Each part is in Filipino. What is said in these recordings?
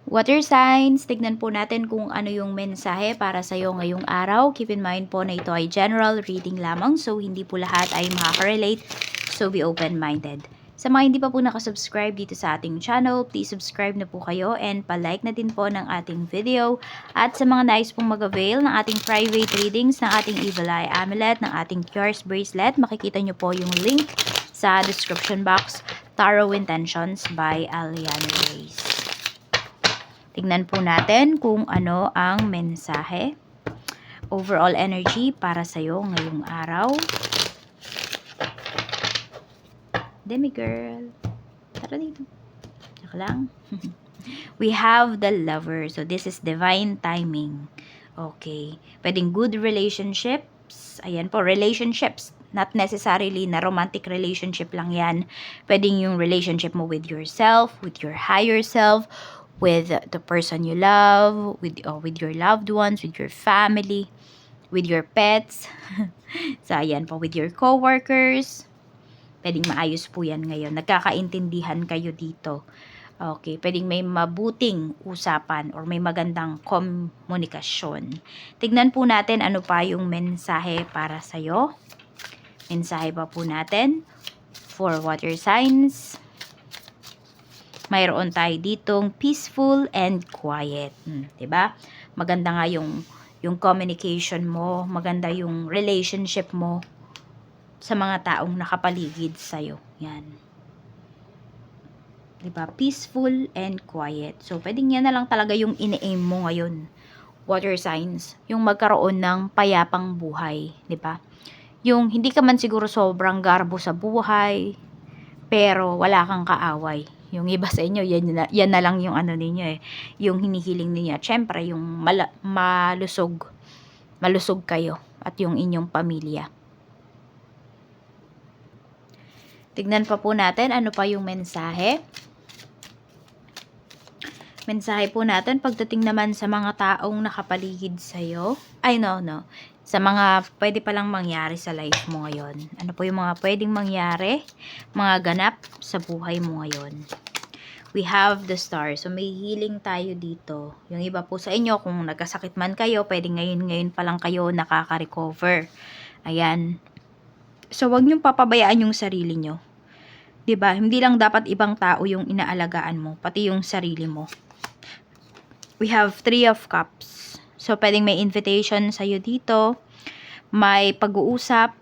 Water signs, tignan po natin kung ano yung mensahe para sa'yo ngayong araw. Keep in mind po na ito ay general reading lamang, so hindi po lahat ay makaka-relate, so be open-minded. Sa mga hindi pa po nakasubscribe dito sa ating channel, please subscribe na po kayo and palike na din po ng ating video. At sa mga nais pong mag-avail ng ating private readings, ng ating Evil Eye Amulet, ng ating Cures Bracelet, makikita nyo po yung link sa description box. Tarot Intentions by Aliana Grace. Tignan po natin kung ano ang mensahe. Overall energy para sa'yo ngayong araw. Demigirl. Tara dito. Tsaka lang. We have the Lover. So, this is divine timing. Okay. Pwedeng good relationships. Ayan po, relationships. Not necessarily na romantic relationship lang yan. Pwedeng yung relationship mo with yourself, with your higher self, with the person you love, with your loved ones, with your family, with your pets. So, ayan po, with your coworkers. Pwedeng maayos po yan ngayon. Nagkakaintindihan kayo dito. Okay, pwedeng may mabuting usapan or may magandang komunikasyon. Tignan po natin ano pa yung mensahe para sa'yo. Mensahe pa po natin for water signs. Mayroon tayo ditong peaceful and quiet. Diba? Maganda nga yung communication mo, maganda yung relationship mo sa mga taong nakapaligid sa'yo. Yan. Diba? Peaceful and quiet. So, pwedeng yan na lang talaga yung ine-aim mo ngayon. Water signs. Yung magkaroon ng payapang buhay. Diba? Yung hindi ka man siguro sobrang garbo sa buhay, pero wala kang kaaway. Yung iba sa inyo, yan na lang yung ano ninyo eh. Yung hinihiling ninyo. Siyempre, yung malusog kayo at yung inyong pamilya. Tignan pa po natin ano pa yung mensahe. Mensahe po natin pagdating naman sa mga taong nakapaligid sa'yo. Ay, no. Sa mga pwede palang mangyari sa life mo ngayon. Ano po yung mga pwedeng mangyari? Mga ganap sa buhay mo ngayon. We have the Star. So, may healing tayo dito. Yung iba po sa inyo, kung nagkasakit man kayo, pwede ngayon pa lang kayo nakaka-recover. Ayan. So, wag niyong papabayaan yung sarili nyo. 'Di ba? Hindi lang dapat ibang tao yung inaalagaan mo, pati yung sarili mo. We have 3 of Cups. So, pwedeng may invitation sa'yo dito. May pag-uusap.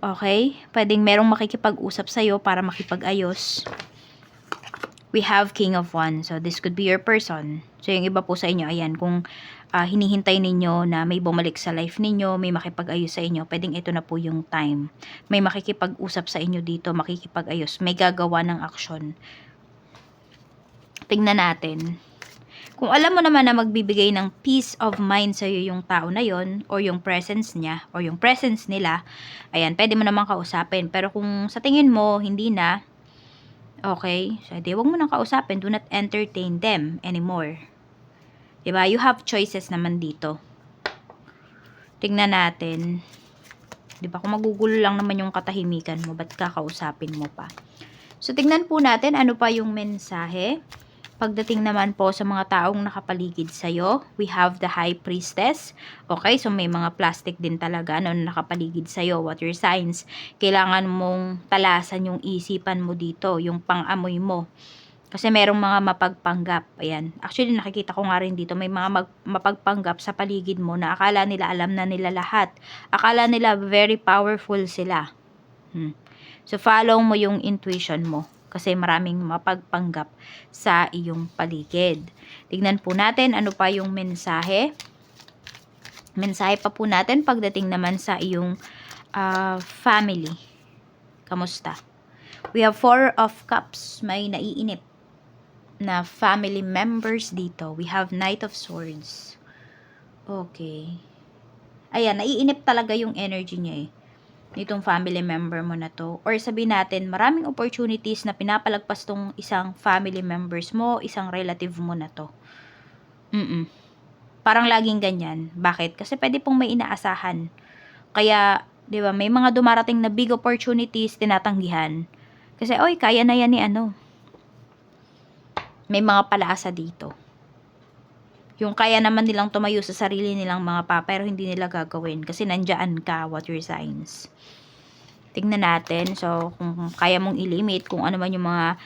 Okay? Pwedeng merong makikipag-usap sa'yo para makipag-ayos. We have King of Wands. So, this could be your person. So, yung iba po sa inyo, ayan, kung hinihintay ninyo na may bumalik sa life ninyo, may makipag-ayos sa inyo, pwedeng ito na po yung time. May makikipag-usap sa inyo dito, makikipag-ayos, may gagawa ng aksyon. Tingnan natin. Kung alam mo naman na magbibigay ng peace of mind sa'yo yung tao na yon, or yung presence niya, or yung presence nila, ayan, pwede mo naman kausapin. Pero kung sa tingin mo, hindi na, okay, so huwag mo nang kausapin. Do not entertain them anymore. Diba? You have choices naman dito. Tingnan natin. Diba? Kung magugulo lang naman yung katahimikan mo, ba't kakausapin mo pa? So, tingnan po natin ano pa yung mensahe. Pagdating naman po sa mga taong nakapaligid sa'yo, we have the High Priestess. Okay, so may mga plastic din talaga na nakapaligid sa'yo. Water signs. Kailangan mong talasan yung isipan mo dito, yung pang-amoy mo. Kasi merong mga mapagpanggap. Ayan. Actually, nakikita ko nga rin dito, may mga mapagpanggap sa paligid mo na akala nila alam na nila lahat. Akala nila very powerful sila. So, follow mo yung intuition mo. Kasi maraming mapagpanggap sa iyong paligid. Tignan po natin ano pa yung mensahe. Mensahe pa po natin pagdating naman sa iyong family. Kamusta? We have 4 of Cups. May naiinip na family members dito. We have Knight of Swords. Okay. Ayan, naiinip talaga yung energy niya eh. Nitong family member mo na to. Or sabihin natin, maraming opportunities na pinapalagpas tong isang family members mo, isang relative mo na to. Parang laging ganyan. Bakit? Kasi pwede pong may inaasahan. Kaya, di ba, may mga dumarating na big opportunities, tinatanggihan. Kasi, oy, kaya na yan ni ano. May mga palaasa dito. Yung kaya naman nilang tumayo sa sarili nilang mga pero hindi nila gagawin kasi nandiyan ka, water signs. Tignan natin. So, kung kaya mong ilimit kung ano man yung mga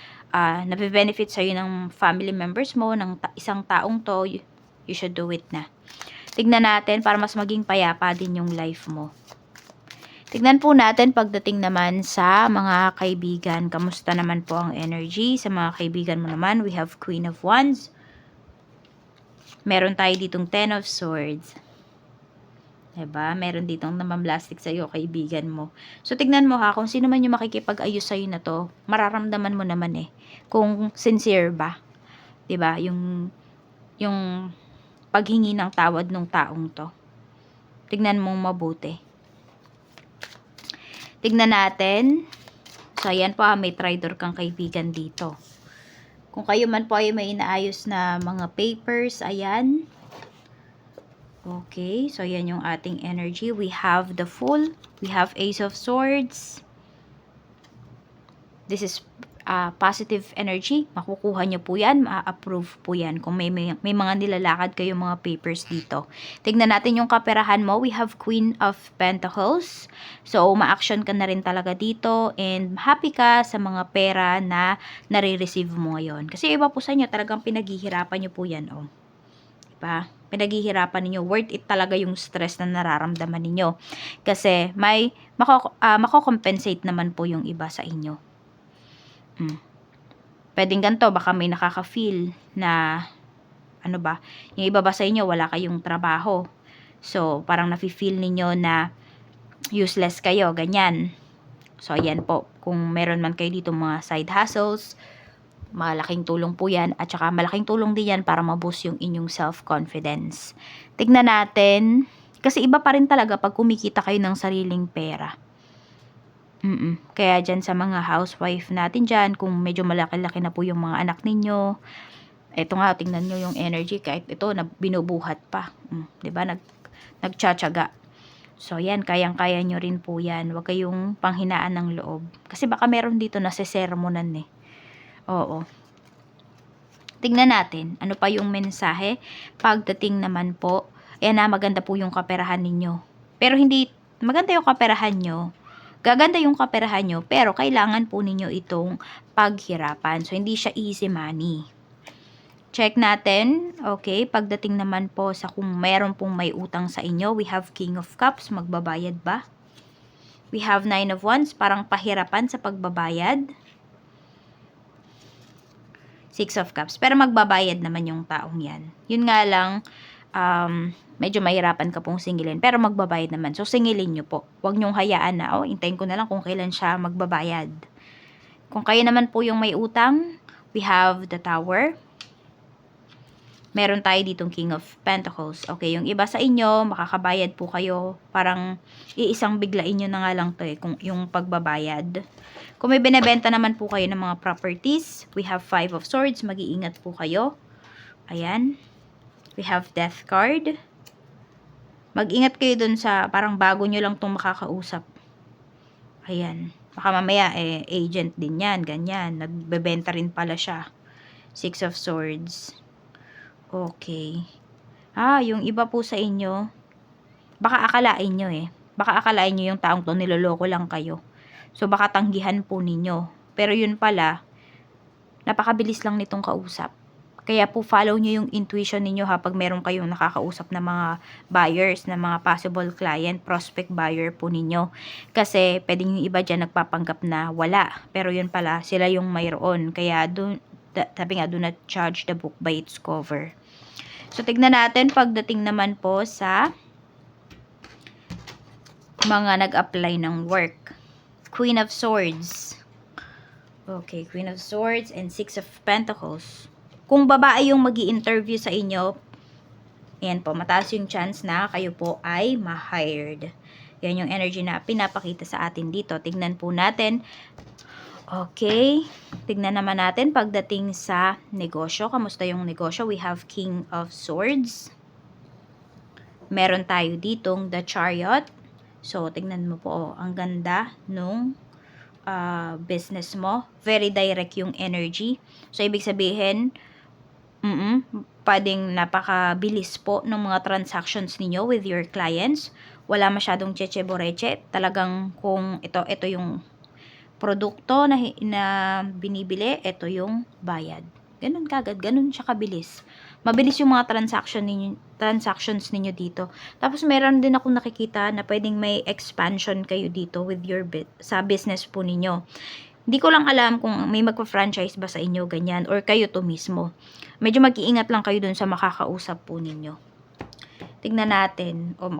nabe-benefit sa'yo ng family members mo, ng isang taong to, you should do it na. Tignan natin para mas maging payapa din yung life mo. Tignan po natin pagdating naman sa mga kaibigan. Kamusta naman po ang energy sa mga kaibigan mo naman? We have Queen of Wands. Meron tayo ditong Ten of Swords. Diba? Meron ditong namamblastic sa'yo, kaibigan mo. So, tignan mo ha, kung sino man yung makikipag-ayos sa'yo na to, mararamdaman mo naman eh. Kung sincere ba. Diba? Yung paghingi ng tawad ng taong to. Tignan mong mabuti. Tignan natin. So, ayan po ha, may traitor kang kaibigan dito. Kung kayo man po ay may inaayos na mga papers, ayan. Okay, so yan yung ating energy. We have the Fool. We have Ace of Swords. This is positive energy. Makukuha nyo po yan. Ma-approve po yan. Kung may mga nilalakad kayo mga papers dito. Tignan natin yung kaperahan mo. We have Queen of Pentacles. So, ma-action ka na rin talaga dito. And happy ka sa mga pera na nare-receive mo ngayon. Kasi iba po sa inyo, talagang pinaghihirapan nyo po yan. Oh. Diba? Pinaghihirapan ninyo, worth it talaga yung stress na nararamdaman ninyo. Kasi may mako-compensate naman po yung iba sa inyo. Pwedeng ganito, baka may nakaka-feel na, ano ba, yung iba ba sa inyo, wala kayong trabaho. So, parang nafe-feel ninyo na useless kayo, ganyan. So, ayan po, kung meron man kayo dito mga side hustles, malaking tulong po yan. At saka malaking tulong din yan para ma-boost yung inyong self-confidence. Tignan natin. Kasi iba pa rin talaga pag kumikita kayo ng sariling pera. Kaya dyan sa mga housewife natin dyan, kung medyo malaki-laki na po yung mga anak ninyo, eto nga, tingnan nyo yung energy. Kahit ito, binubuhat pa. Diba? Nagtsatsaga. So, yan, kayang-kaya nyo rin po yan. Huwag kayong panghinaan ng loob. Kasi baka meron dito na sesermonan eh. Oo. Tingnan natin, ano pa yung mensahe? Pagdating naman po, ayan na, maganda po yung kaperahan ninyo. Pero hindi, maganda yung kaperahan nyo. Gaganda yung kaperahan nyo, pero kailangan po ninyo itong paghirapan. So, hindi siya easy money. Check natin. Okay, pagdating naman po sa kung meron pong may utang sa inyo, we have King of Cups, magbabayad ba? We have Nine of Wands, parang pahirapan sa pagbabayad. Six of Cups. Pero magbabayad naman yung taong yan. Yun nga lang, medyo mahirapan ka pong singilin. Pero magbabayad naman. So, singilin nyo po. Huwag nyong hayaan na, hintayin ko na lang kung kailan siya magbabayad. Kung kayo naman po yung may utang, we have the Tower. Meron tayo ditong King of Pentacles. Okay, yung iba sa inyo, makakabayad po kayo. Parang iisang biglain nyo na nga lang to kung yung pagbabayad. Kung may binebenta naman po kayo ng mga properties, we have Five of Swords. Mag-iingat po kayo. Ayan. We have Death card. Mag-ingat kayo dun sa parang bago nyo lang itong makakausap. Ayan. Baka mamaya, agent din yan. Ganyan. Nagbebenta rin pala siya. Six of Swords. Okay. Yung iba po sa inyo, baka akalain nyo Baka akalain nyo yung taong to, niloloko lang kayo. So, baka tanggihan po ninyo. Pero yun pala, napakabilis lang nitong kausap. Kaya po follow nyo yung intuition ninyo pag meron kayong nakakausap na mga buyers, na mga possible client, prospect buyer po ninyo. Kasi pwedeng yung iba dyan nagpapanggap na wala. Pero yun pala, sila yung mayroon. Kaya sabi nga, do not judge the book by its cover. So, tignan natin pagdating naman po sa mga nag-apply ng work. Queen of Swords. Okay, Queen of Swords and Six of Pentacles. Kung babae yung magi-interview sa inyo, yan po, mataas yung chance na kayo po ay ma-hired. Yan yung energy na pinapakita sa atin dito. Tignan po natin. Okay, tignan naman natin pagdating sa negosyo. Kamusta yung negosyo? We have King of Swords. Meron tayo ditong The Chariot. So, tignan mo po, ang ganda nung business mo. Very direct yung energy. So, ibig sabihin, Pwedeng napakabilis po ng mga transactions ninyo with your clients. Wala masyadong cheche-boreche. Talagang kung ito yung produkto na binibili, ito yung bayad. Ganun kagad, ganun siya kabilis. Mabilis yung mga transactions ninyo dito. Tapos meron din akong nakikita na pwedeng may expansion kayo dito with your sa business po ninyo. Hindi ko lang alam kung may magpa-franchise ba sa inyo, ganyan, or kayo to mismo. Medyo mag-iingat lang kayo dun sa makakausap po ninyo. Tignan natin, o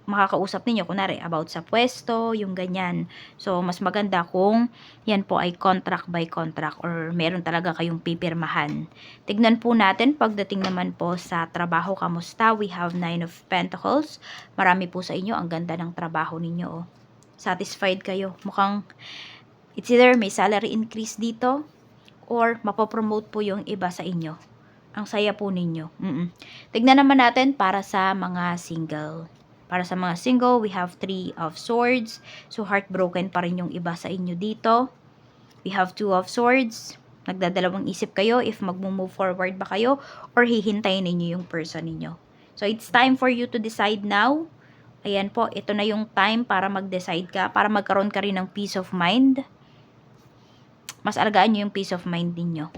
makakausap ninyo, kunwari, about sa pwesto, yung ganyan. So, mas maganda kung yan po ay contract by contract, or meron talaga kayong pipirmahan. Tignan po natin, pagdating naman po sa trabaho, kamusta? We have 9 of Pentacles. Marami po sa inyo, ang ganda ng trabaho ninyo, oh. Satisfied kayo. Mukhang it's either may salary increase dito or mapopromote po yung iba sa inyo. Ang saya po ninyo. Tignan naman natin para sa mga single. Para sa mga single, we have 3 of Swords. So, heartbroken pa rin yung iba sa inyo dito. We have 2 of Swords. Nagdadalawang isip kayo if mag-move forward ba kayo or hihintayin ninyo yung person ninyo. So, it's time for you to decide now. Ayan po, ito na yung time para mag-decide ka, para magkaroon ka rin ng peace of mind. Mas alagaan nyo yung peace of mind ninyo.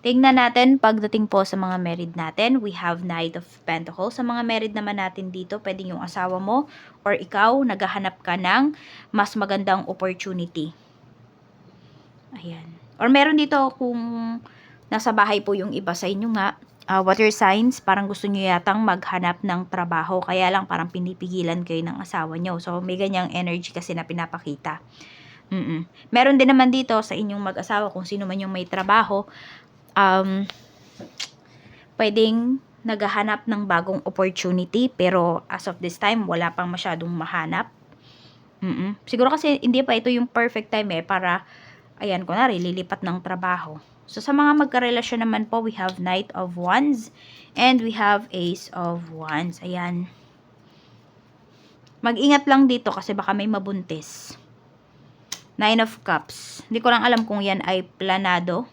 Tingnan natin, pagdating po sa mga married natin, we have Knight of Pentacles. Sa mga married naman natin dito, pwedeng yung asawa mo or ikaw, naghahanap ka ng mas magandang opportunity. Ayan. Or meron dito kung nasa bahay po yung iba sa inyo nga, water signs, parang gusto nyo yatang maghanap ng trabaho, kaya lang parang pinipigilan kayo ng asawa nyo. So, may ganyang energy kasi na pinapakita. Meron din naman dito sa inyong mag-asawa, kung sino man yung may trabaho, pwedeng naghahanap ng bagong opportunity, pero as of this time, wala pang masyadong mahanap. Siguro kasi hindi pa ito yung perfect time para, ayan, kunwari, lilipat ng trabaho. So, sa mga magkarelasyon naman po, we have Knight of Wands and we have Ace of Wands. Ayan. Mag-ingat lang dito kasi baka may mabuntis. 9 of Cups. Hindi ko lang alam kung yan ay planado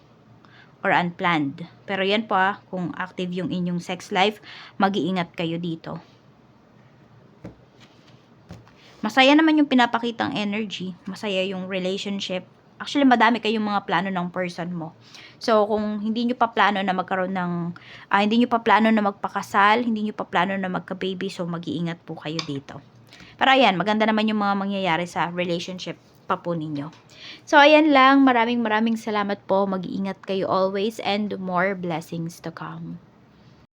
or unplanned. Pero yan po kung active yung inyong sex life, mag-iingat kayo dito. Masaya naman yung pinapakitang energy. Masaya yung relationship. Actually, madami kayong mga plano ng person mo. So, kung hindi nyo pa plano na magkaroon ng, hindi nyo pa plano na magpakasal, hindi nyo pa plano na magka-baby, so mag-iingat po kayo dito. Pero ayan, maganda naman yung mga mangyayari sa relationship pa po ninyo. So, ayan lang. Maraming salamat po. Mag-iingat kayo always and more blessings to come.